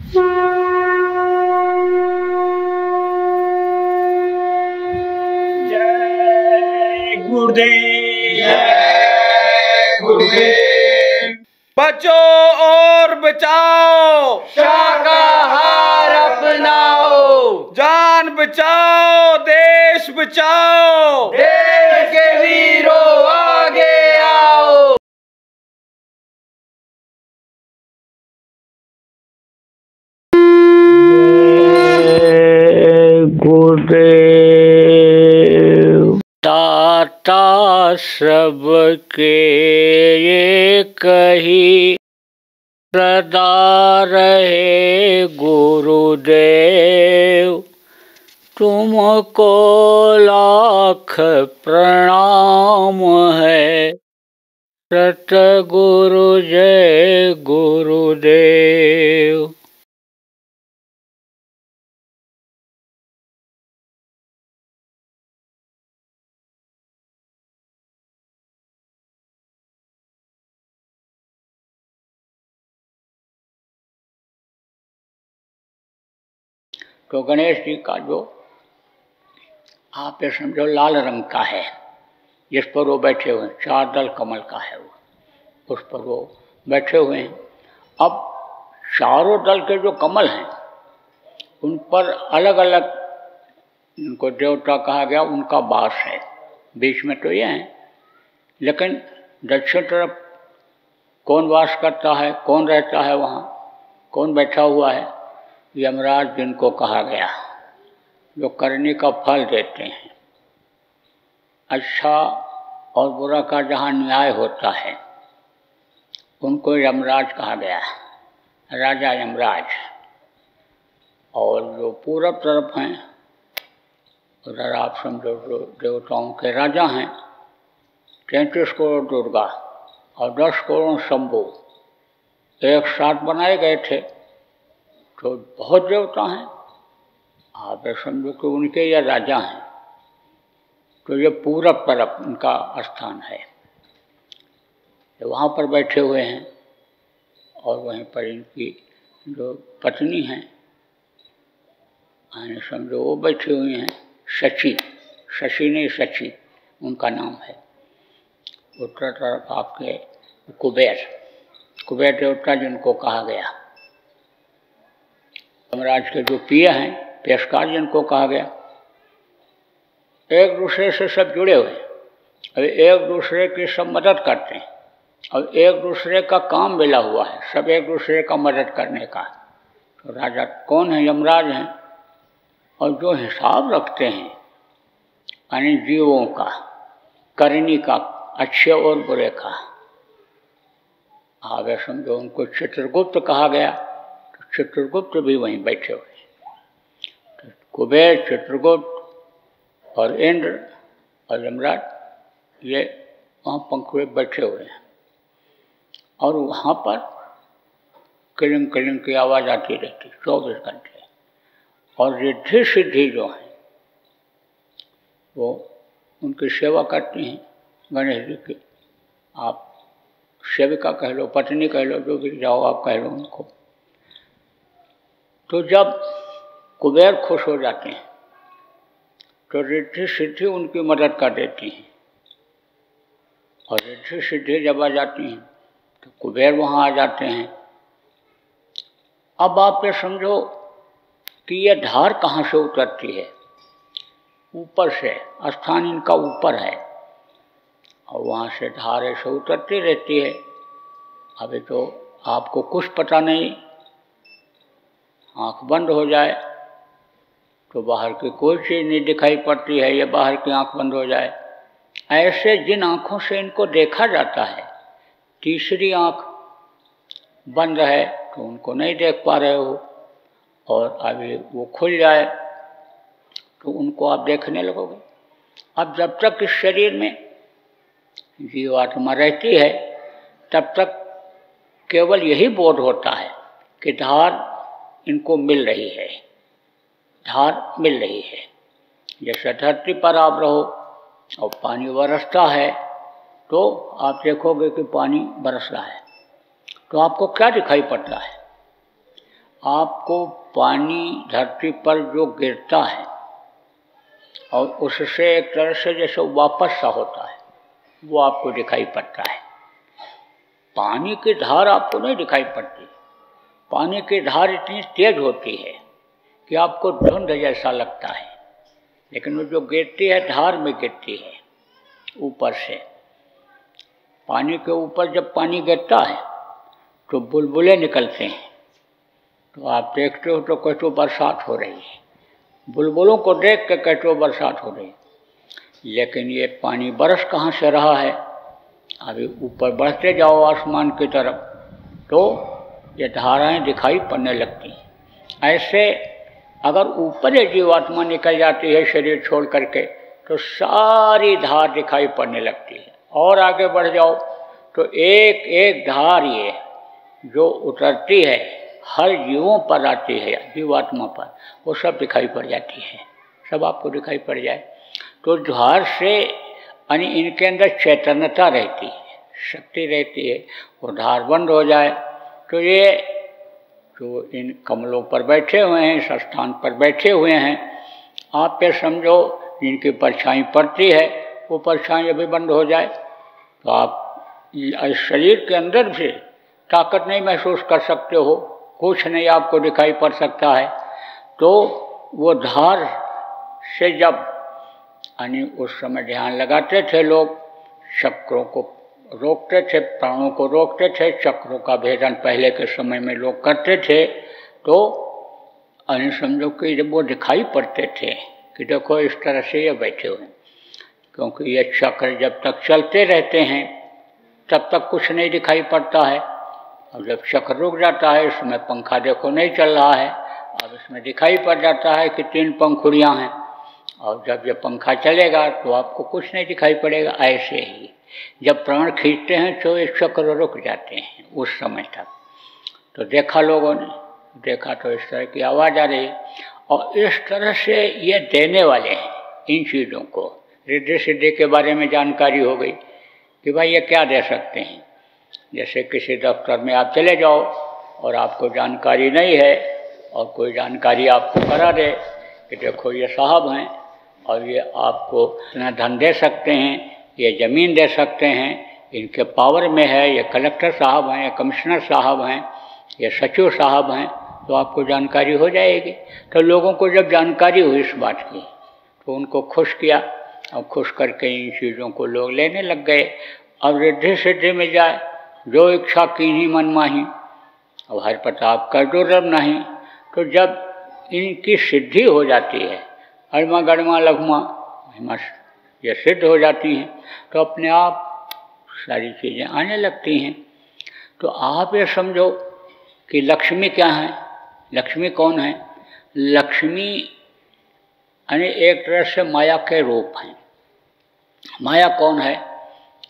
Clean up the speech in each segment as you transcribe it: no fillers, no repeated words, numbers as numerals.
जय गुरुदेव, जय गुरुदेव। बचो और बचाओ, शाकाहार अपनाओ, जान बचाओ, देश बचाओ, देश के वीरों आगे आओ। जय गुरुदेव। दाता सबके ये कही सदा रहे गुरुदेव, तुमको लाख प्रणाम है, सतगुरु जय गुरुदेव। तो गणेश जी का जो आप ये समझो लाल रंग का है, जिस पर वो बैठे हुए हैं, 4 दल कमल का है वो, उस पर वो बैठे हुए हैं। अब चारों दल के जो कमल हैं उन पर अलग अलग उनको देवता कहा गया, उनका वास है। बीच में तो ये हैं, लेकिन दक्षिण तरफ कौन वास करता है, कौन रहता है वहाँ, कौन बैठा हुआ है? यमराज जिनको कहा गया, जो करने का फल देते हैं। अच्छा और बुरा का जहाँ न्याय होता है उनको यमराज कहा गया, राजा यमराज। और जो पूरब तरफ हैं उधर आप समझो जो देवताओं के राजा हैं, 33 करोड़ दुर्गा और 10 करोड़ शंभू एक साथ बनाए गए थे, तो बहुत देवता हैं। आप समझो कि उनके ये राजा हैं, तो ये पूरब तरफ उनका स्थान है, तो वहाँ पर बैठे हुए हैं। और वहीं पर इनकी जो पत्नी हैं, समझो वो बैठी हुई हैं, शची, शशि नहीं सची उनका नाम है। उत्तर तरफ आपके कुबेर, कुबेर देवता जिनको कहा गया। यमराज के जो पिया हैं, पेशकार जिनको कहा गया। एक दूसरे से सब जुड़े हुए, अब एक दूसरे की सब मदद करते हैं, और एक दूसरे का काम मिला हुआ है, सब एक दूसरे का मदद करने का। तो राजा कौन है? यमराज हैं। और जो हिसाब रखते हैं यानी जीवों का, करनी का, अच्छे और बुरे का, आगे समझो उनको चित्रगुप्त कहा गया। तो चित्रगुप्त भी वहीं बैठे हुए हैं। तो कुबेर, चित्रगुप्त और इंद्र और यमराज ये वहाँ पंखुड़े बैठे हुए हैं। और वहाँ पर किलिंग किलिंग की आवाज़ आती रहती 24 घंटे। और रिद्धि सिद्धि जो हैं वो उनकी सेवा करती हैं गणेश जी की। आप सेविका कह लो, पत्नी कह लो, जो भी जाओ आप कह लो उनको। तो जब कुबेर खुश हो जाते हैं तो रिद्धि सिद्धि उनकी मदद कर देती हैं। और रिद्धि सिद्धि जब आ जाती हैं तो कुबेर वहाँ आ जाते हैं। अब आप ये समझो कि ये धार कहाँ से उतरती है? ऊपर से, स्थान इनका ऊपर है, और वहाँ से धार ऐसे उतरती रहती है। अभी तो आपको कुछ पता नहीं, आँख बंद हो जाए तो बाहर की कोई चीज़ नहीं दिखाई पड़ती है, ये बाहर की आँख बंद हो जाए। ऐसे जिन आँखों से इनको देखा जाता है, तीसरी आँख बंद है तो उनको नहीं देख पा रहे हो, और अभी वो खुल जाए तो उनको आप देखने लगोगे। अब जब तक इस शरीर में जीवात्मा रहती है तब तक केवल यही बोध होता है कि धार इनको मिल रही है, धार मिल रही है। जैसे धरती पर आप रहो और पानी बरसता है तो आप देखोगे कि पानी बरस रहा है, तो आपको क्या दिखाई पड़ता है? आपको पानी धरती पर जो गिरता है और उससे एक तरह से जैसे वापस सा होता है, वो आपको दिखाई पड़ता है। पानी की धार आपको नहीं दिखाई पड़ती। पानी की धार इतनी तेज होती है कि आपको धुंध जैसा लगता है, लेकिन वो जो गिरती है धार में गिरती है ऊपर से। पानी के ऊपर जब पानी गिरता है तो बुलबुले निकलते हैं, तो आप देखते हो तो कहते बरसात हो रही है। बुलबुलों को देख के कहते बरसात हो रही है, लेकिन ये पानी बरस कहाँ से रहा है? अभी ऊपर बढ़ते जाओ आसमान की तरफ तो ये धाराएं दिखाई पड़ने लगती हैं। ऐसे अगर ऊपर ये जीवात्मा निकल जाती है शरीर छोड़ करके तो सारी धार दिखाई पड़ने लगती है। और आगे बढ़ जाओ तो एक एक धार ये जो उतरती है हर जीवों पर आती है, जीवात्मा पर, वो सब दिखाई पड़ जाती है, सब आपको दिखाई पड़ जाए। तो धार से यानी इनके अंदर चैतन्यता रहती है, शक्ति रहती है। वो धार बंद हो जाए तो ये जो इन कमलों पर बैठे हुए हैं, इस स्थान पर बैठे हुए हैं, आप ये समझो जिनकी परछाई पड़ती है वो परछाई अभी बंद हो जाए तो आप शरीर के अंदर से ताकत नहीं महसूस कर सकते हो, कुछ नहीं आपको दिखाई पड़ सकता है। तो वो धार से जब यानी उस समय ध्यान लगाते थे लोग, चक्रों को रोकते थे, प्राणों को रोकते थे, चक्रों का भेदन पहले के समय में लोग करते थे, तो यानी समझो कि जब वो दिखाई पड़ते थे कि देखो इस तरह से ये बैठे हुए, क्योंकि ये चक्र जब तक चलते रहते हैं तब तक कुछ नहीं दिखाई पड़ता है। अब जब चक्र रुक जाता है, इसमें पंखा देखो नहीं चल रहा है, अब इसमें दिखाई पड़ जाता है कि 3 पंखुड़ियाँ हैं, और जब ये पंखा चलेगा तो आपको कुछ नहीं दिखाई पड़ेगा। ऐसे ही जब प्राण खींचते हैं तो ये चक्र रुक जाते हैं उस समय तक। तो देखा लोगों ने, देखा तो इस तरह की आवाज़ आ रही, और इस तरह से ये देने वाले हैं इन चीज़ों को। रिद्धि सिद्धि के बारे में जानकारी हो गई कि भाई ये क्या दे सकते हैं। जैसे किसी दफ्तर में आप चले जाओ और आपको जानकारी नहीं है और कोई जानकारी आपको करा दे कि देखो ये साहब हैं और ये आपको इतना धन दे सकते हैं, ये ज़मीन दे सकते हैं, इनके पावर में है, ये कलेक्टर साहब हैं, ये कमिश्नर साहब हैं, ये सचिव साहब हैं, तो आपको जानकारी हो जाएगी। तो लोगों को जब जानकारी हुई इस बात की तो उनको खुश किया, और खुश करके इन चीज़ों को लोग लेने लग गए। अब रिद्धि सिद्धि में जाए, जो इच्छा कीन्ही मन माही, अब हर प्रताप कर दुर्लभ नहीं। तो जब इनकी सिद्धि हो जाती है, अड़मा गड़मा लघुमा महिमा ये सिद्ध हो जाती हैं, तो अपने आप सारी चीज़ें आने लगती हैं। तो आप ये समझो कि लक्ष्मी क्या है, लक्ष्मी कौन है? लक्ष्मी यानी एक तरह से माया के रूप हैं। माया कौन है?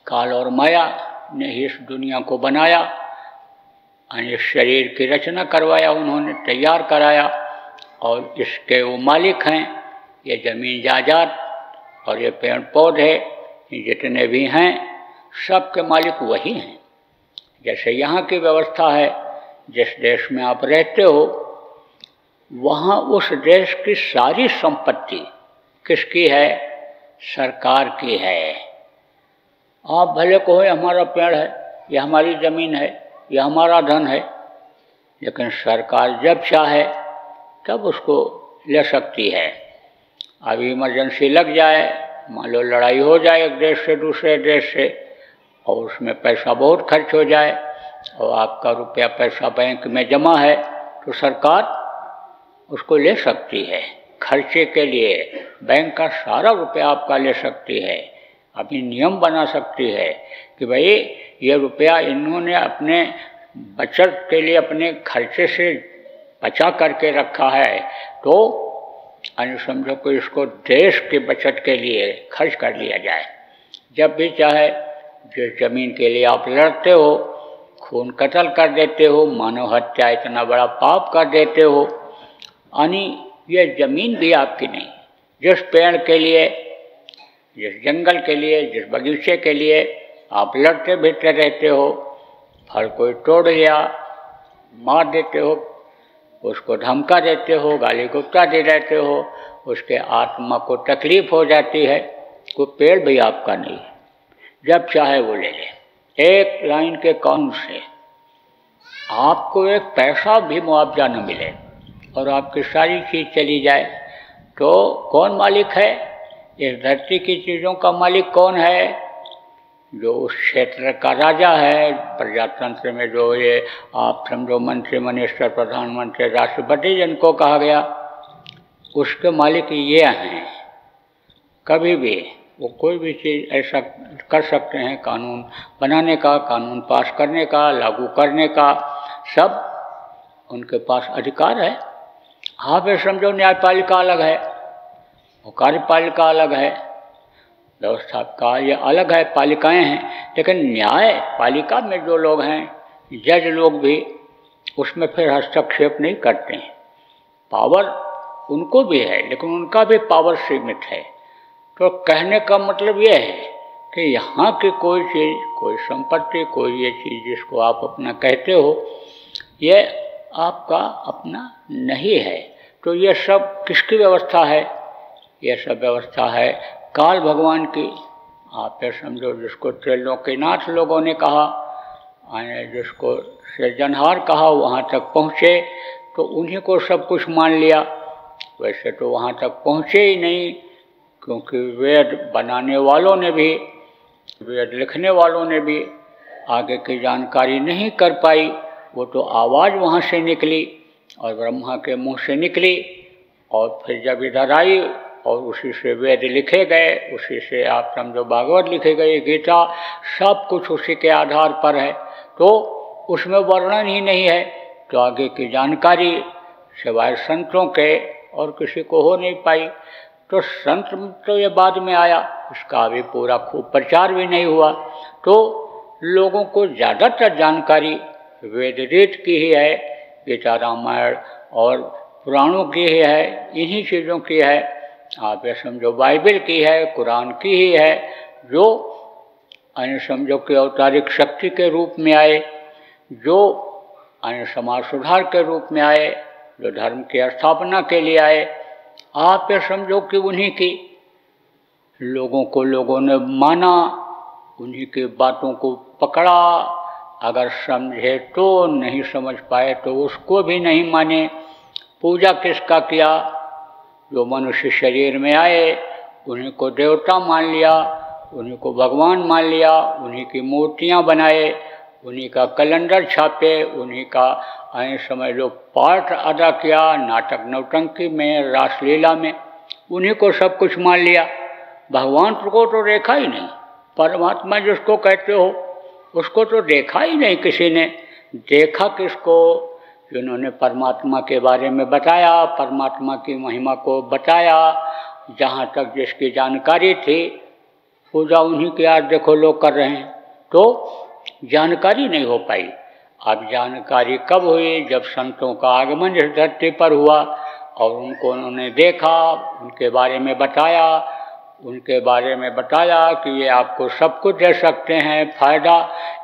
काल और माया ने ही इस दुनिया को बनाया, यानी शरीर की रचना करवाया, उन्होंने तैयार कराया, और इसके वो मालिक हैं। ये ज़मीन जायदाद और ये पेड़ पौधे जितने भी हैं सब के मालिक वही हैं। जैसे यहाँ की व्यवस्था है, जिस देश में आप रहते हो वहाँ उस देश की सारी संपत्ति किसकी है? सरकार की है। आप भले कहो ये हमारा पेड़ है, ये हमारी ज़मीन है, ये हमारा धन है, लेकिन सरकार जब चाहे तब उसको ले सकती है। अभी इमरजेंसी लग जाए, मान लो लड़ाई हो जाए एक देश से दूसरे देश से, और उसमें पैसा बहुत खर्च हो जाए और आपका रुपया पैसा बैंक में जमा है, तो सरकार उसको ले सकती है। खर्चे के लिए बैंक का सारा रुपया आपका ले सकती है। अभी नियम बना सकती है कि भाई ये रुपया इन्होंने अपने बचत के लिए अपने खर्चे से बचा करके रखा है, तो समझो कि इसको देश के बचत के लिए खर्च कर लिया जाए। जब भी चाहे, जिस ज़मीन के लिए आप लड़ते हो, खून कत्ल कर देते हो, मानव हत्या इतना बड़ा पाप कर देते हो, यानी ये ज़मीन भी आपकी नहीं। जिस पेड़ के लिए, जिस जंगल के लिए, जिस बगीचे के लिए आप लड़ते भिड़ते रहते हो, फल कोई तोड़ लिया, मार देते हो, उसको धमका देते हो, गाली गुप्ता दे देते हो, उसके आत्मा को तकलीफ हो जाती है। कोई पेड़ भी आपका नहीं है, जब चाहे वो ले ले। एक लाइन के कानून से आपको एक पैसा भी मुआवजा न मिले और आपकी सारी चीज़ चली जाए, तो कौन मालिक है? इस धरती की चीज़ों का मालिक कौन है? जो उस क्षेत्र का राजा है। प्रजातंत्र में जो ये आप समझो मंत्री, मिनिस्टर, प्रधानमंत्री, राष्ट्रपति जिनको कहा गया, उसके मालिक ये हैं। कभी भी वो कोई भी चीज़ ऐसा कर सकते हैं, कानून बनाने का, कानून पास करने का, लागू करने का, सब उनके पास अधिकार है। आप ये समझो न्यायपालिका अलग है और कार्यपालिका अलग है, व्यवस्था का ये अलग है, पालिकाएं हैं। लेकिन न्यायपालिका में जो लोग हैं, जज लोग भी, उसमें फिर हस्तक्षेप नहीं करते हैं। पावर उनको भी है, लेकिन उनका भी पावर सीमित है। तो कहने का मतलब ये है कि यहाँ की कोई चीज़, कोई संपत्ति, कोई ये चीज़ जिसको आप अपना कहते हो, ये आपका अपना नहीं है। तो ये सब किसकी व्यवस्था है? ये सब व्यवस्था है काल भगवान की। आप ये समझो, जिसको त्रिलोकीनाथ लोगों ने कहा, जिसको सृजनहार कहा, वहाँ तक पहुँचे तो उन्हीं को सब कुछ मान लिया। वैसे तो वहाँ तक पहुँचे ही नहीं, क्योंकि वेद बनाने वालों ने भी, वेद लिखने वालों ने भी आगे की जानकारी नहीं कर पाई। वो तो आवाज़ वहाँ से निकली और ब्रह्मा के मुंह से निकली, और फिर जब इधर आई और उसी से वेद लिखे गए, उसी से आप समझो भागवत लिखे गए, गीता, सब कुछ उसी के आधार पर है। तो उसमें वर्णन ही नहीं है, तो आगे की जानकारी सिवाय संतों के और किसी को हो नहीं पाई। तो संत तो ये बाद में आया, उसका भी पूरा खूब प्रचार भी नहीं हुआ। तो लोगों को ज़्यादातर जानकारी वेद रीत की ही है, गीता, रामायण और पुराणों की ही है, इन्हीं चीज़ों की है। आप ये समझो बाइबल की है, कुरान की ही है, जो अन्य समझो कि अवतारिक शक्ति के रूप में आए, जो अन्य समाज सुधार के रूप में आए, जो धर्म की स्थापना के लिए आए। आप ये समझो कि उन्हीं की लोगों ने माना, उन्हीं की बातों को पकड़ा। अगर समझे तो, नहीं समझ पाए तो उसको भी नहीं माने। पूजा किसका किया? जो मनुष्य शरीर में आए उन्हीं को देवता मान लिया, उन्हीं को भगवान मान लिया, उन्हीं की मूर्तियाँ बनाए, उन्हीं का कैलेंडर छापे, उन्हीं का समय जो पाठ अदा किया, नाटक नौटंकी में, रासलीला में, उन्हीं को सब कुछ मान लिया। भगवान को तो देखा ही नहीं, परमात्मा जिसको कहते हो उसको तो देखा ही नहीं किसी ने। देखा किसको? जिन्होंने परमात्मा के बारे में बताया, परमात्मा की महिमा को बताया, जहाँ तक जिसकी जानकारी थी, पूजा उन्हीं की आज देखो लोग कर रहे हैं। तो जानकारी नहीं हो पाई। अब जानकारी कब हुई? जब संतों का आगमन इस धरती पर हुआ और उनको उन्होंने देखा, उनके बारे में बताया, उनके बारे में बताया कि ये आपको सब कुछ दे सकते हैं, फ़ायदा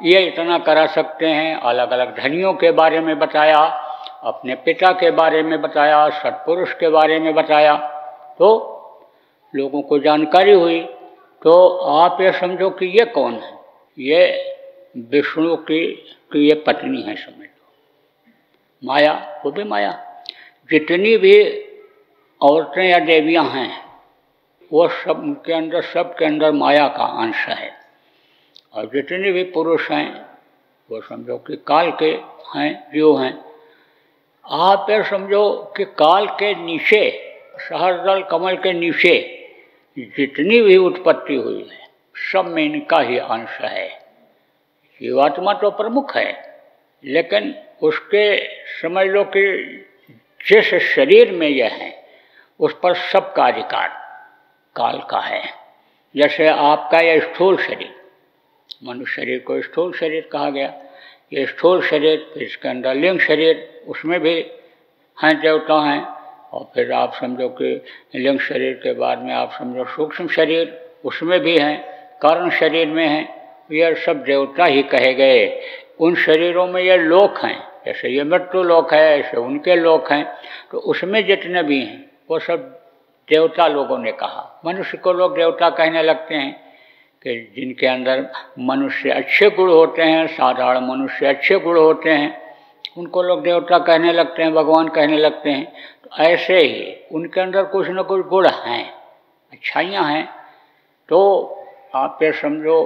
ये इतना करा सकते हैं। अलग अलग धनियों के बारे में बताया, अपने पिता के बारे में बताया, सत्पुरुष के बारे में बताया, तो लोगों को जानकारी हुई। तो आप ये समझो कि ये कौन है? ये विष्णु की ये पत्नी है, समझ लो। माया, वो भी माया। जितनी भी औरतें या देवियां हैं, वो सब उनके अंदर, सबके अंदर माया का अंश है। और जितने भी पुरुष हैं वो समझो कि काल के हैं, जीव हैं। आप ये समझो कि काल के नीचे, सहस्रदल कमल के नीचे जितनी भी उत्पत्ति हुई है, सब में इनका ही अंश है। जीवात्मा तो प्रमुख है, लेकिन उसके समझ लो कि जिस शरीर में यह है, उस पर सबका अधिकार काल का है। जैसे आपका यह स्थूल शरीर, मनुष्य शरीर को स्थूल शरीर कहा गया। ये स्थूल शरीर, इसके अंदर लिंग शरीर, उसमें भी हैं देवता हैं। और फिर आप समझो कि लिंग शरीर के बाद में आप समझो सूक्ष्म शरीर, उसमें भी हैं, कारण शरीर में हैं। ये सब देवता ही कहे गए। उन शरीरों में ये लोक हैं, जैसे ये मृत्यु लोक है ऐसे उनके लोक हैं। तो उसमें जितने भी हैं वो सब देवता लोगों ने कहा। मनुष्य को लोग देवता कहने लगते हैं कि जिनके अंदर मनुष्य अच्छे गुण होते हैं, साधारण मनुष्य अच्छे गुण होते हैं, उनको लोग देवता कहने लगते हैं, भगवान कहने लगते हैं। तो ऐसे ही उनके अंदर कुछ न कुछ गुण हैं, अच्छाइयाँ हैं। तो आप ये समझो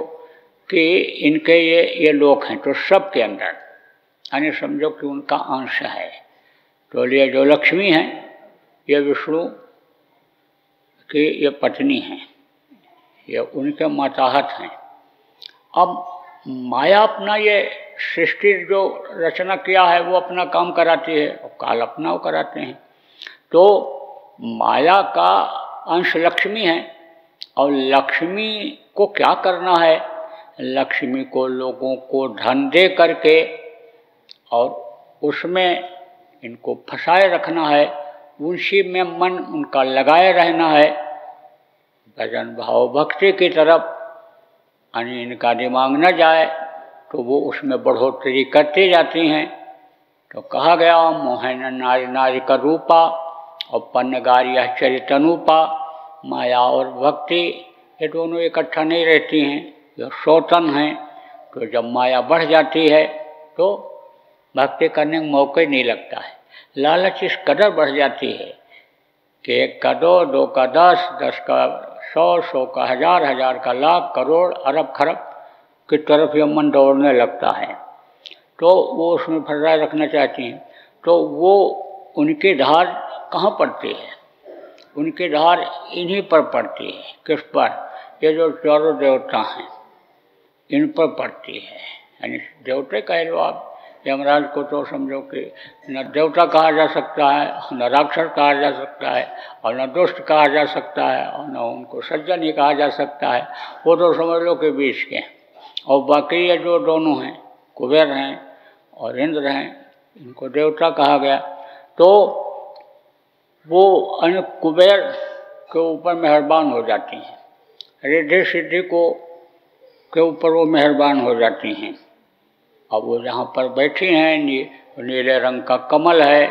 कि इनके ये लोक हैं, तो सबके अंदर यानी समझो कि उनका अंश है। तो ये जो लक्ष्मी हैं ये विष्णु की ये पत्नी हैं, ये उनके माताहत हैं। अब माया अपना ये सृष्टि जो रचना किया है वो अपना काम कराती है और काल अपना वो कराते हैं। तो माया का अंश लक्ष्मी है और लक्ष्मी को क्या करना है, लक्ष्मी को लोगों को धन दे करके और उसमें इनको फंसाए रखना है, उसी में मन उनका लगाए रहना है, भजन भाव भक्ति की तरफ यानी इनका दिमाग न जाए तो वो उसमें बढ़ोतरी करती जाती हैं। तो कहा गया मोहन नारी नारी का रूपा और पन्नगारिया चरितनूपा। माया और भक्ति ये दोनों इकट्ठा नहीं रहती हैं, ये स्वतन हैं। तो जब माया बढ़ जाती है तो भक्ति करने का मौका ही नहीं लगता है। लालच इस कदर बढ़ जाती है कि 1 का 2, 2 का 10, 10 का 100, 100 का 1000, 1000 का लाख, करोड़, अरब खरब की तरफ ये मन दौड़ने लगता है। तो वो उसमें फंसाए रखना चाहती हैं। तो वो उनकी धार कहाँ पड़ती है, उनकी धार इन्हीं पर पड़ती है। किस पर, ये जो चारों देवता हैं इन पर पड़ती है। यानी देवते कह लो आप, यमराज को तो समझो कि न देवता कहा जा सकता है, न राक्षस कहा जा सकता है, और न दुष्ट कहा जा सकता है, और न उनको सज्जन ही कहा जा सकता है। वो तो समझ लो कि बीच के हैं। और बाकी ये जो दोनों हैं, कुबेर हैं और इंद्र हैं, इनको देवता कहा गया। तो वो अन्य कुबेर के ऊपर मेहरबान हो जाती हैं, रिद्धि सिद्धि को के ऊपर वो मेहरबान हो जाती हैं। अब वो जहाँ पर बैठी हैं, नीले रंग का कमल है,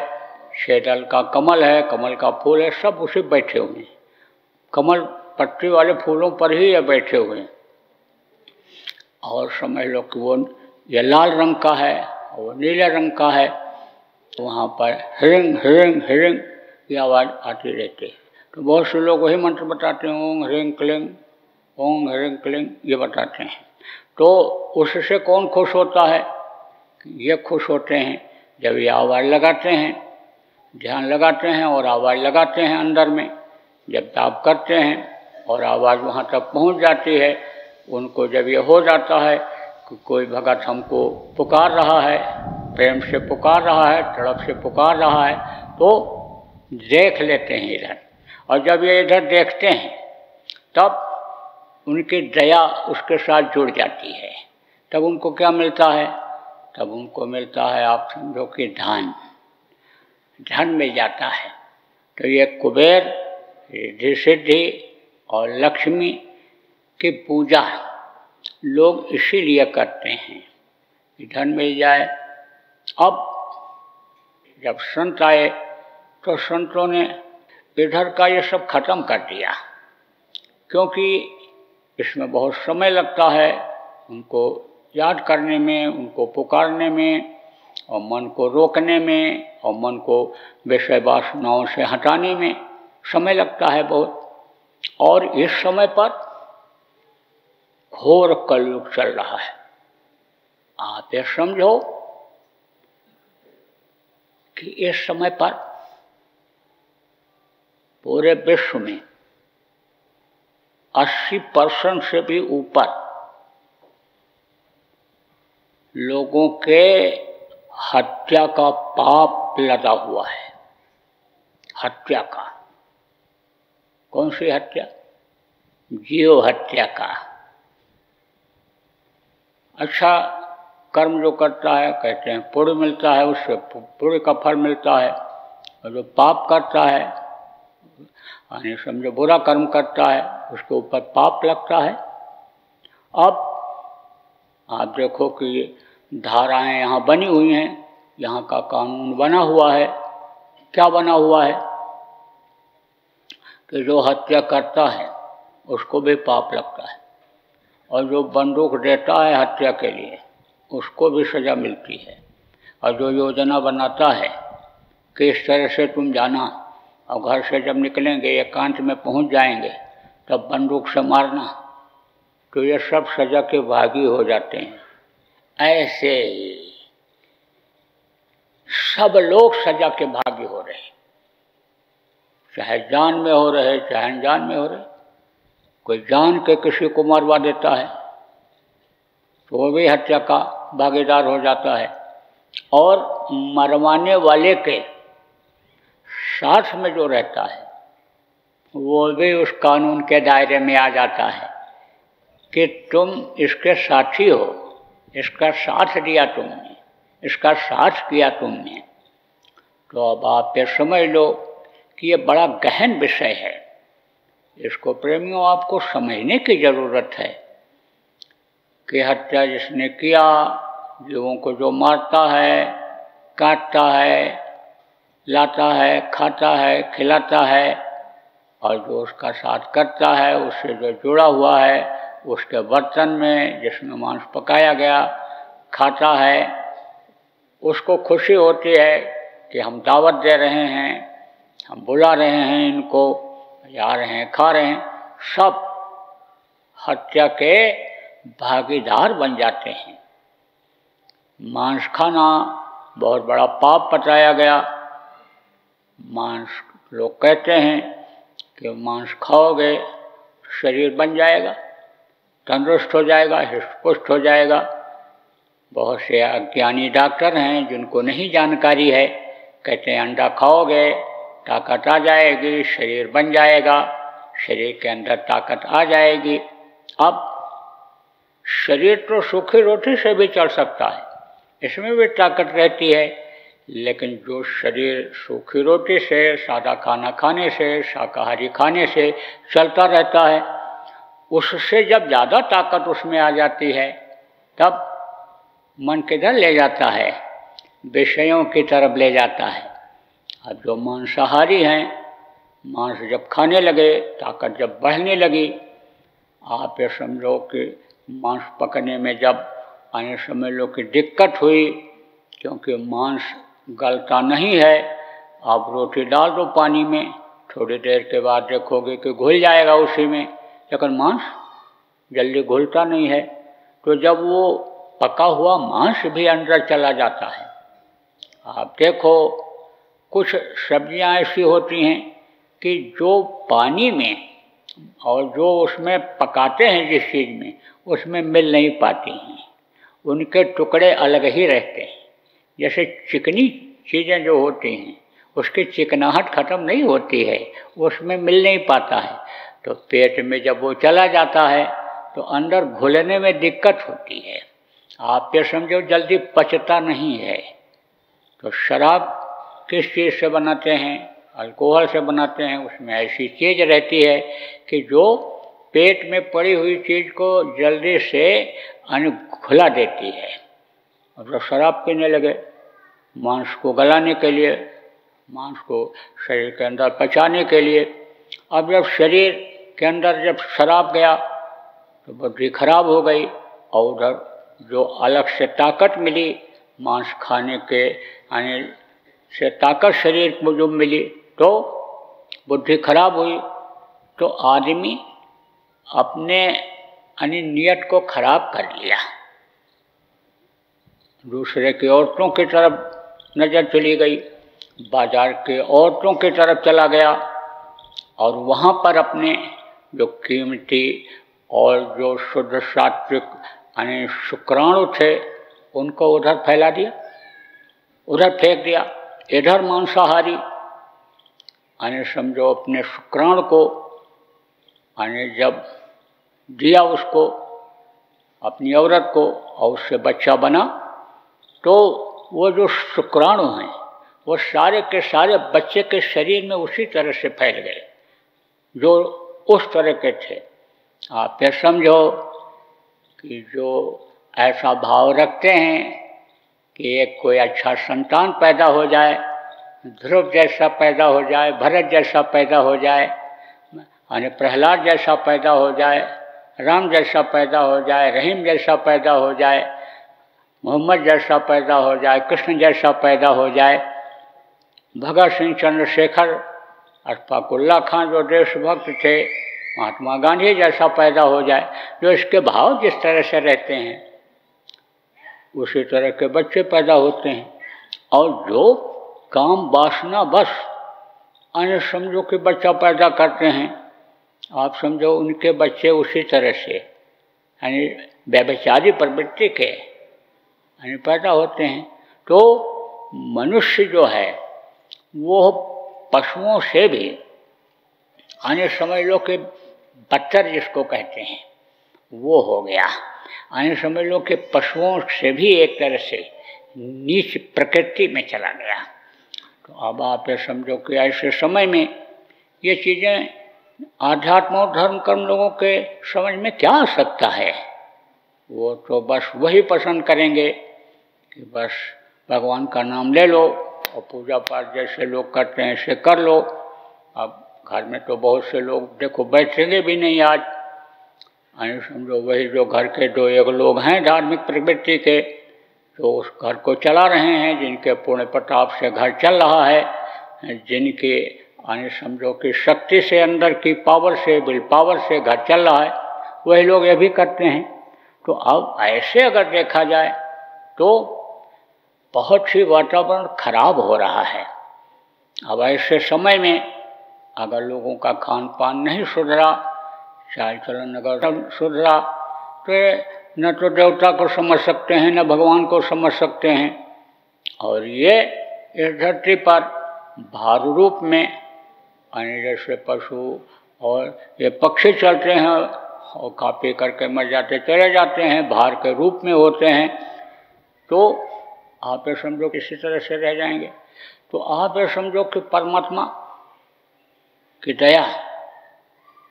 शेदल का कमल है, कमल का फूल है, सब उसी बैठे हुए हैं। कमल पत्ती वाले फूलों पर ही ये बैठे हुए हैं। और समझ लो कि वो ये लाल रंग का है और वो नीले रंग का है। तो वहाँ पर हिरिंग हिरिंग हिरिंग की आवाज़ आती रहती है। तो बहुत से लोग वही मंत्र बताते हैं, ओम ह्रीं क्लीं, ओम ह्रीं क्लीं, ये बताते हैं। तो उससे कौन खुश होता है, ये खुश होते हैं जब ये आवाज़ लगाते हैं, ध्यान लगाते हैं और आवाज़ लगाते हैं अंदर में। जब जाप करते हैं और आवाज़ वहाँ तक पहुँच जाती है, उनको जब ये हो जाता है कि कोई भगत हमको पुकार रहा है, प्रेम से पुकार रहा है, तड़प से पुकार रहा है, तो देख लेते हैं इधर। और जब ये इधर देखते हैं तब उनकी दया उसके साथ जुड़ जाती है। तब उनको क्या मिलता है, तब उनको मिलता है, आप समझो कि धन, धन मिल जाता है। तो ये कुबेर, रिद्धि सिद्धि और लक्ष्मी की पूजा लोग इसीलिए करते हैं कि धन मिल जाए। अब जब संत आए तो संतों ने इधर का ये सब खत्म कर दिया, क्योंकि इसमें बहुत समय लगता है उनको याद करने में, उनको पुकारने में, और मन को रोकने में, और मन को विषय वासनाओं से हटाने में समय लगता है बहुत। और इस समय पर घोर कलयुग चल रहा है। आप ये समझो कि इस समय पर पूरे विश्व में 80% से भी ऊपर लोगों के हत्या का पाप लदा हुआ है। हत्या का, कौन सी हत्या? जीव हत्या का। अच्छा कर्म जो करता है, कहते हैं पुण्य मिलता है, उससे पुण्य का फल मिलता है। और जो पाप करता है, यानी समझो बुरा कर्म करता है, उसके ऊपर पाप लगता है। अब आप देखो कि धाराएं यहाँ बनी हुई हैं, यहाँ का कानून बना हुआ है। क्या बना हुआ है कि जो हत्या करता है उसको भी पाप लगता है, और जो बंदूक देता है हत्या के लिए उसको भी सज़ा मिलती है। और जो योजना बनाता है कि इस तरह से तुम जाना और घर से जब निकलेंगे एकांत में पहुंच जाएंगे तब बंदूक से मारना, तो ये सब सज़ा के भागी हो जाते हैं। ऐसे सब लोग सज़ा के भागी हो रहे हैं, चाहे जान में हो रहे चाहे अनजान में हो रहे। कोई जान के किसी को मरवा देता है तो वो भी हत्या का भागीदार हो जाता है, और मरवाने वाले के साथ में जो रहता है वो भी उस कानून के दायरे में आ जाता है कि तुम इसके साथी हो, इसका साथ दिया तुमने, इसका साथ किया तुमने। तो अब आप ये समझ लो कि ये बड़ा गहन विषय है, इसको प्रेमियों आपको समझने की ज़रूरत है कि हत्या जिसने किया, जीवों को जो मारता है, काटता है, लाता है, खाता है, खिलाता है, और जो उसका साथ करता है, उससे जो जुड़ा हुआ है, उसके बर्तन में जिसमें मांस पकाया गया खाता है, उसको खुशी होती है कि हम दावत दे रहे हैं, हम बुला रहे हैं इनको, जा रहे हैं, खा रहे हैं, सब हत्या के भागीदार बन जाते हैं। मांस खाना बहुत बड़ा पाप बताया गया। मांस, लोग कहते हैं कि मांस खाओगे शरीर बन जाएगा, तंदुरुस्त हो जाएगा, हृष्ट-पुष्ट हो जाएगा। बहुत से अज्ञानी डॉक्टर हैं जिनको नहीं जानकारी है, कहते हैं अंडा खाओगे ताकत आ जाएगी, शरीर बन जाएगा, शरीर के अंदर ताकत आ जाएगी। अब शरीर तो सूखी रोटी से भी चल सकता है, इसमें भी ताकत रहती है, लेकिन जो शरीर सूखी रोटी से, सादा खाना खाने से, शाकाहारी खाने से चलता रहता है, उससे जब ज़्यादा ताकत उसमें आ जाती है तब मन किधर ले जाता है? विषयों की तरफ ले जाता है। अब जो मांसाहारी हैं, मांस जब खाने लगे, ताकत जब बढ़ने लगी, आप ये समझो कि मांस पकने में जब आने समझ लो कि दिक्कत हुई, क्योंकि मांस गलता नहीं है। आप रोटी डाल दो पानी में, थोड़ी देर के बाद देखोगे कि घुल जाएगा उसी में, लेकिन मांस जल्दी घुलता नहीं है। तो जब वो पका हुआ मांस भी अंदर चला जाता है, आप देखो कुछ सब्जियां ऐसी होती हैं कि जो पानी में और जो उसमें पकाते हैं जिस चीज़ में, उसमें मिल नहीं पाती हैं, उनके टुकड़े अलग ही रहते हैं। जैसे चिकनी चीज़ें जो होती हैं उसकी चिकनाहट ख़त्म नहीं होती है, उसमें मिल नहीं पाता है। तो पेट में जब वो चला जाता है तो अंदर घुलने में दिक्कत होती है, आप ये समझो जल्दी पचता नहीं है। तो शराब किस चीज़ से बनाते हैं? अल्कोहल से बनाते हैं। उसमें ऐसी चीज़ रहती है कि जो पेट में पड़ी हुई चीज़ को जल्दी से घुला देती है। और जब शराब पीने लगे मांस को गलाने के लिए, मांस को शरीर के अंदर पचाने के लिए, अब जब शरीर के अंदर जब शराब गया तो बुद्धि खराब हो गई, और उधर जो अलग से ताकत मिली मांस खाने के आने से, ताकत शरीर को जो मिली, तो बुद्धि खराब हुई। तो आदमी अपने नियत को खराब कर लिया, दूसरे की औरतों की तरफ नज़र चली गई, बाजार के औरतों की तरफ चला गया, और वहाँ पर अपने जो कीमती और जो शुद्ध सात्विक यानी शुक्राणु थे उनको उधर फैला दिया, उधर फेंक दिया। इधर मांसाहारी यानी समझो अपने शुक्राणु को यानी जब दिया उसको, अपनी औरत को, और उससे बच्चा बना, तो वो जो शुक्राणु हैं वो सारे के सारे बच्चे के शरीर में उसी तरह से फैल गए जो उस तरह के थे। आप ये समझो कि जो ऐसा भाव रखते हैं कि एक कोई अच्छा संतान पैदा हो जाए, ध्रुव जैसा पैदा हो जाए, भरत जैसा पैदा हो जाए, यानी प्रहलाद जैसा पैदा हो जाए, राम जैसा पैदा हो जाए, रहीम जैसा पैदा हो जाए, मोहम्मद जैसा पैदा हो जाए, कृष्ण जैसा पैदा हो जाए, भगत सिंह, चंद्रशेखर, अशफाकुल्ला खान जो देशभक्त थे, महात्मा गांधी जैसा पैदा हो जाए, जो इसके भाव जिस तरह से रहते हैं उसी तरह के बच्चे पैदा होते हैं। और जो काम वासना बस अन्य समझो कि बच्चा पैदा करते हैं, आप समझो उनके बच्चे उसी तरह से यानी व्यभिचारी प्रवृत्ति के यानी पैदा होते हैं। तो मनुष्य जो है वो पशुओं से भी अन्य समझ लो कि बदतर जिसको कहते हैं वो हो गया, अन्य समझ लो कि पशुओं से भी एक तरह से नीच प्रकृति में चला गया। तो अब आप ये समझो कि ऐसे समय में ये चीज़ें आध्यात्म और धर्म कर्म लोगों के समझ में क्या आ सकता है? वो तो बस वही पसंद करेंगे कि बस भगवान का नाम ले लो और पूजा पाठ जैसे लोग करते हैं ऐसे कर लो। अब घर में तो बहुत से लोग देखो बैठेंगे भी नहीं आज, यानी समझो वही जो घर के दो एक लोग हैं धार्मिक प्रवृत्ति के, तो उस घर को चला रहे हैं, जिनके पुण्य प्रताप से घर चल रहा है, जिनके यानी समझो कि शक्ति से अंदर की पावर से विल पावर से घर चल रहा है, वही लोग ये भी करते हैं। तो अब ऐसे अगर देखा जाए तो बहुत ही वातावरण खराब हो रहा है। अब ऐसे समय में अगर लोगों का खान पान नहीं सुधरा, चाल चलन अगर सुधरा, तो न तो देवता को समझ सकते हैं न भगवान को समझ सकते हैं। और ये इस धरती पर भार रूप में यानी जैसे पशु और ये पक्षी चलते हैं और खा पी करके मर जाते चले जाते हैं, भार के रूप में होते हैं, तो आप ये समझो किसी तरह से रह जाएंगे। तो आप ये समझो कि परमात्मा की दया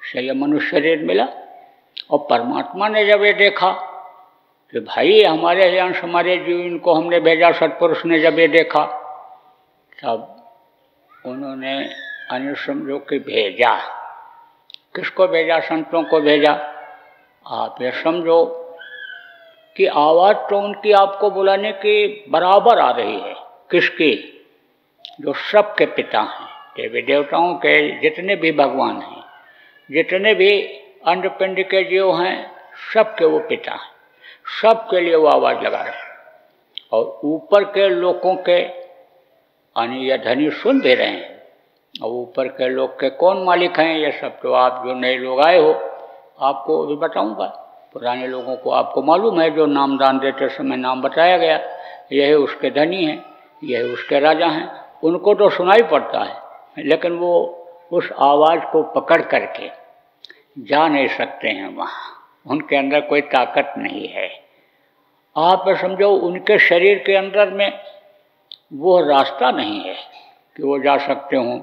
से यह मनुष्य शरीर मिला, और परमात्मा ने जब ये देखा कि भाई हमारे यहाँ हमारे जीव इनको हमने भेजा, सत्पुरुष ने जब ये देखा तब उन्होंने अन्य समझो कि भेजा, किसको भेजा? संतों को भेजा। आप ये समझो कि आवाज़ तो उनकी आपको बुलाने की बराबर आ रही है। किसकी? जो सबके पिता हैं, देवी देवताओं के जितने भी भगवान हैं, जितने भी अंडपिंड के जीव हैं, सबके वो पिता हैं, सबके लिए वो आवाज़ लगा रहे हैं। और ऊपर के लोगों के यानी ये धनी सुन भी रहे हैं। और ऊपर के लोग के कौन मालिक हैं ये सब तो आप जो नए लोग आए हो आपको भी बताऊंगा। पुराने लोगों को आपको मालूम है, जो नामदान देते समय नाम बताया गया, यह उसके धनी हैं, यह उसके राजा हैं, उनको तो सुनाई पड़ता है, लेकिन वो उस आवाज़ को पकड़ करके जा नहीं सकते हैं वहाँ, उनके अंदर कोई ताकत नहीं है। आप समझो उनके शरीर के अंदर में वो रास्ता नहीं है कि वो जा सकते हों,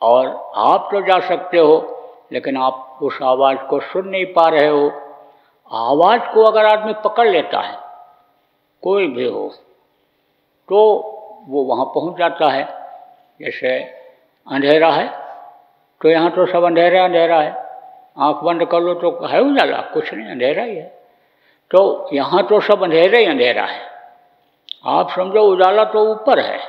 और आप तो जा सकते हो लेकिन आप उस आवाज़ को सुन नहीं पा रहे हो। आवाज़ को अगर आदमी पकड़ लेता है, कोई भी हो, तो वो वहाँ पहुँच जाता है। जैसे अंधेरा है तो यहाँ तो सब अंधेरा अंधेरा है, आँख बंद कर लो तो है उजाला, कुछ नहीं, अंधेरा ही है। तो यहाँ तो सब अंधेरा ही अंधेरा है। आप समझो उजाला तो ऊपर है,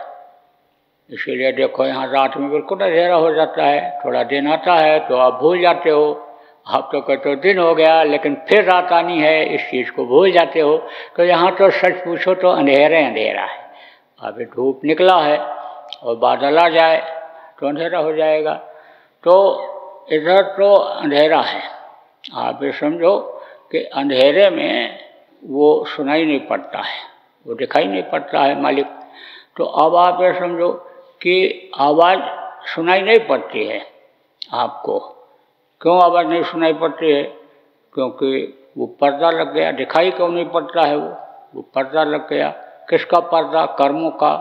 इसीलिए देखो यहाँ रात में बिल्कुल अंधेरा हो जाता है। थोड़ा दिन आता है तो आप भूल जाते हो, आप तो कहते हो दिन हो गया लेकिन फिर रात आनी है, इस चीज़ को भूल जाते हो। तो यहाँ तो सच पूछो तो अंधेरा अंधेरा है। अभी धूप निकला है और बादल आ जाए तो अंधेरा हो जाएगा। तो इधर तो अंधेरा है। आप ये समझो कि अंधेरे में वो सुनाई नहीं पड़ता है, वो दिखाई नहीं पड़ता है मालिक। तो अब आप ये समझो कि आवाज़ सुनाई नहीं पड़ती है आपको। क्यों आवाज़ नहीं सुनाई पड़ती है? क्योंकि वो पर्दा लग गया, दिखाई क्यों नहीं पड़ता है? वो पर्दा लग गया। किसका पर्दा? कर्मों का,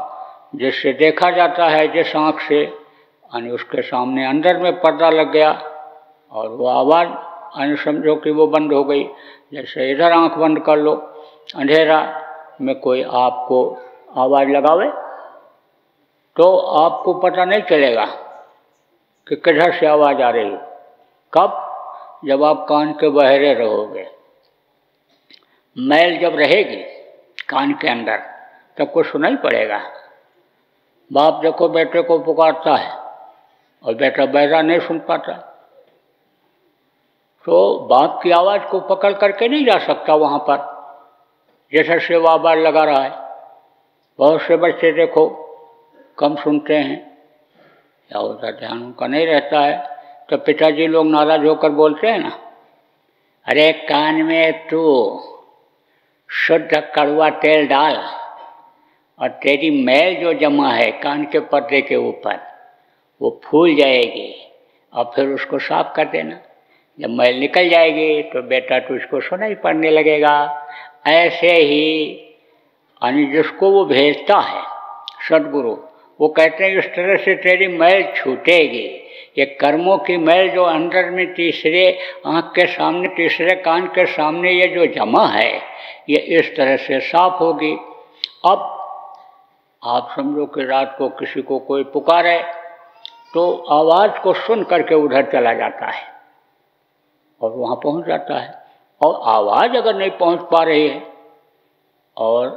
जिससे देखा जाता है जिस आँख से, यानी उसके सामने अंदर में पर्दा लग गया और वो आवाज़ यानी समझो कि वो बंद हो गई। जैसे इधर आँख बंद कर लो, अंधेरा, में कोई आपको आवाज़ लगावे तो आपको पता नहीं चलेगा कि किधर से आवाज़ आ रही है। कब? जब आप कान के बहरे रहोगे। मैल जब रहेगी कान के अंदर तब कुछ सुनाई पड़ेगा। बाप देखो बेटे को पुकारता है और बेटा बहरा नहीं सुन पाता, तो बाप की आवाज़ को पकड़ करके नहीं जा सकता वहाँ पर, जैसे से वो आवाज़ लगा रहा है। बहुत से बच्चे देखो कम सुनते हैं या उधर ध्यान उनका नहीं रहता है, तो पिताजी लोग नाराज होकर बोलते हैं ना, अरे कान में तू शुद्ध कड़वा तेल डाल और तेरी मैल जो जमा है कान के पर्दे के ऊपर वो फूल जाएगी और फिर उसको साफ कर देना। जब मैल निकल जाएगी तो बेटा तुझको सुनाई पड़ने लगेगा। ऐसे ही जिसको वो भेजता है सद्गुरु, वो कहते हैं इस तरह से तेरी मैल छूटेगी। ये कर्मों की मैल जो अंदर में तीसरे आँख के सामने, तीसरे कान के सामने ये जो जमा है, ये इस तरह से साफ होगी। अब आप समझो कि रात को किसी को कोई पुकारे तो आवाज़ को सुन करके उधर चला जाता है और वहाँ पहुँच जाता है। और आवाज़ अगर नहीं पहुँच पा रही है और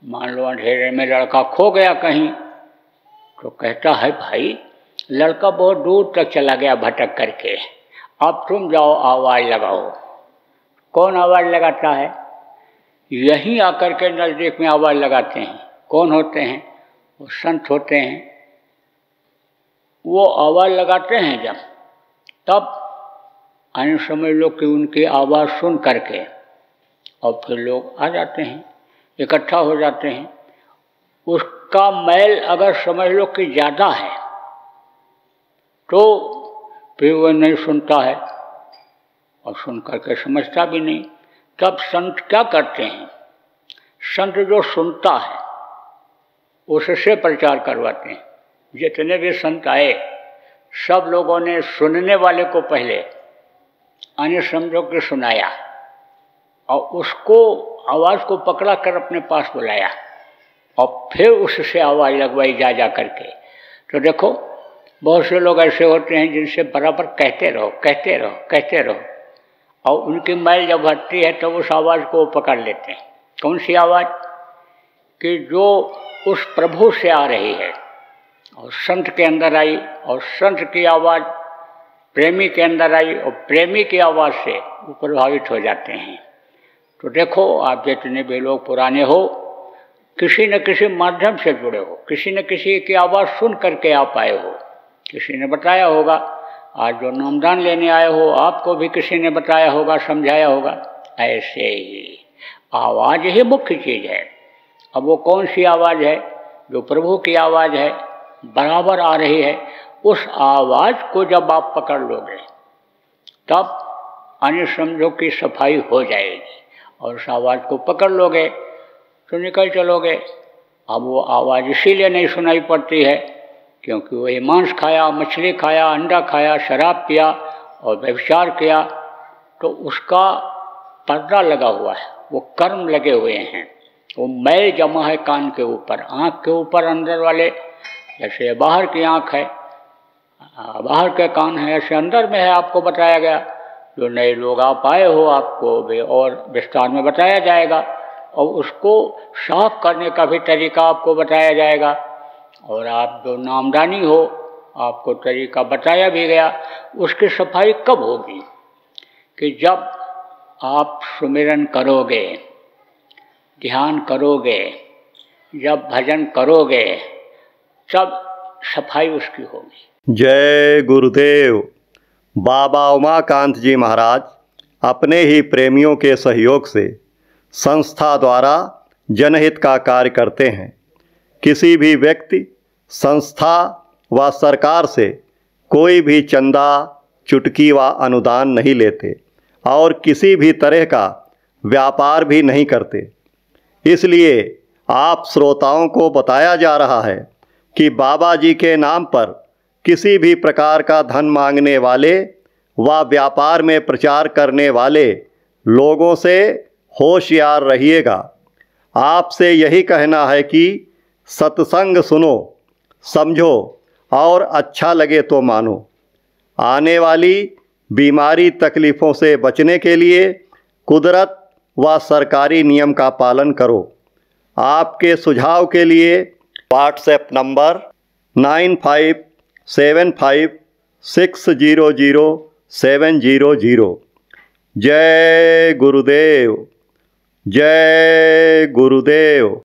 मान लो अंधेरे में लड़का खो गया कहीं, तो कहता है भाई लड़का बहुत दूर तक चला गया भटक करके, अब तुम जाओ आवाज़ लगाओ। कौन आवाज़ लगाता है? यहीं आकर के नज़दीक में आवाज़ लगाते हैं। कौन होते हैं? वो संत होते हैं। वो आवाज़ लगाते हैं जब, तब अन्य समझ लो कि उनकी आवाज़ सुन करके और फिर लोग आ जाते हैं, इकट्ठा हो जाते हैं। उसका मैल अगर समझ लो कि ज़्यादा है तो फिर वो नहीं सुनता है और सुन करके समझता भी नहीं। तब संत क्या करते हैं? संत जो सुनता है उससे प्रचार करवाते हैं। जितने भी संत आए सब लोगों ने सुनने वाले को पहले अन्य समझो कि सुनाया और उसको आवाज़ को पकड़ा कर अपने पास बुलाया और फिर उससे आवाज़ लगवाई जा करके। तो देखो बहुत से लोग ऐसे होते हैं जिनसे बराबर कहते रहो कहते रहो कहते रहो, और उनकी मैल जब हटती है तो उस आवाज़ को पकड़ लेते हैं। कौन सी आवाज़? कि जो उस प्रभु से आ रही है और संत के अंदर आई, और संत की आवाज़ प्रेमी के अंदर आई और प्रेमी की आवाज़ से वो प्रभावित हो जाते हैं। तो देखो आप जितने भी लोग पुराने हो, किसी न किसी माध्यम से जुड़े हो, किसी न किसी की आवाज़ सुन करके आप आए हो। किसी ने बताया होगा, आज जो नामदान लेने आए हो आपको भी किसी ने बताया होगा, समझाया होगा। ऐसे ही आवाज़ ही मुख्य चीज़ है। अब वो कौन सी आवाज़ है? जो प्रभु की आवाज़ है, बराबर आ रही है। उस आवाज़ को जब आप पकड़ लोगे तब अन्य समझो की सफाई हो जाएगी, और उस आवाज़ को पकड़ लोगे तो निकल चलोगे। अब वो आवाज़ इसीलिए नहीं सुनाई पड़ती है क्योंकि वही मांस खाया, मछली खाया, अंडा खाया, शराब पिया और व्यभिचार किया, तो उसका पर्दा लगा हुआ है, वो कर्म लगे हुए हैं, वो मैल जमा है कान के ऊपर, आँख के ऊपर अंदर वाले। जैसे बाहर की आँख है, बाहर के कान है, ऐसे अंदर में है। आपको बताया गया, जो नए लोग आप आए हो आपको भी और विस्तार में बताया जाएगा, और उसको साफ करने का भी तरीका आपको बताया जाएगा। और आप जो नामदानी हो आपको तरीका बताया भी गया। उसकी सफाई कब होगी? कि जब आप सुमिरन करोगे, ध्यान करोगे, जब भजन करोगे, तब सफाई उसकी होगी। जय गुरुदेव। बाबा उमाकांत जी महाराज अपने ही प्रेमियों के सहयोग से संस्था द्वारा जनहित का कार्य करते हैं। किसी भी व्यक्ति, संस्था व सरकार से कोई भी चंदा, चुटकी व अनुदान नहीं लेते और किसी भी तरह का व्यापार भी नहीं करते। इसलिए आप श्रोताओं को बताया जा रहा है कि बाबा जी के नाम पर किसी भी प्रकार का धन मांगने वाले व व्यापार में प्रचार करने वाले लोगों से होशियार रहिएगा। आपसे यही कहना है कि सत्संग सुनो, समझो और अच्छा लगे तो मानो। आने वाली बीमारी तकलीफ़ों से बचने के लिए कुदरत व सरकारी नियम का पालन करो। आपके सुझाव के लिए व्हाट्सएप नंबर 9575600700। जय गुरुदेव, जय गुरुदेव।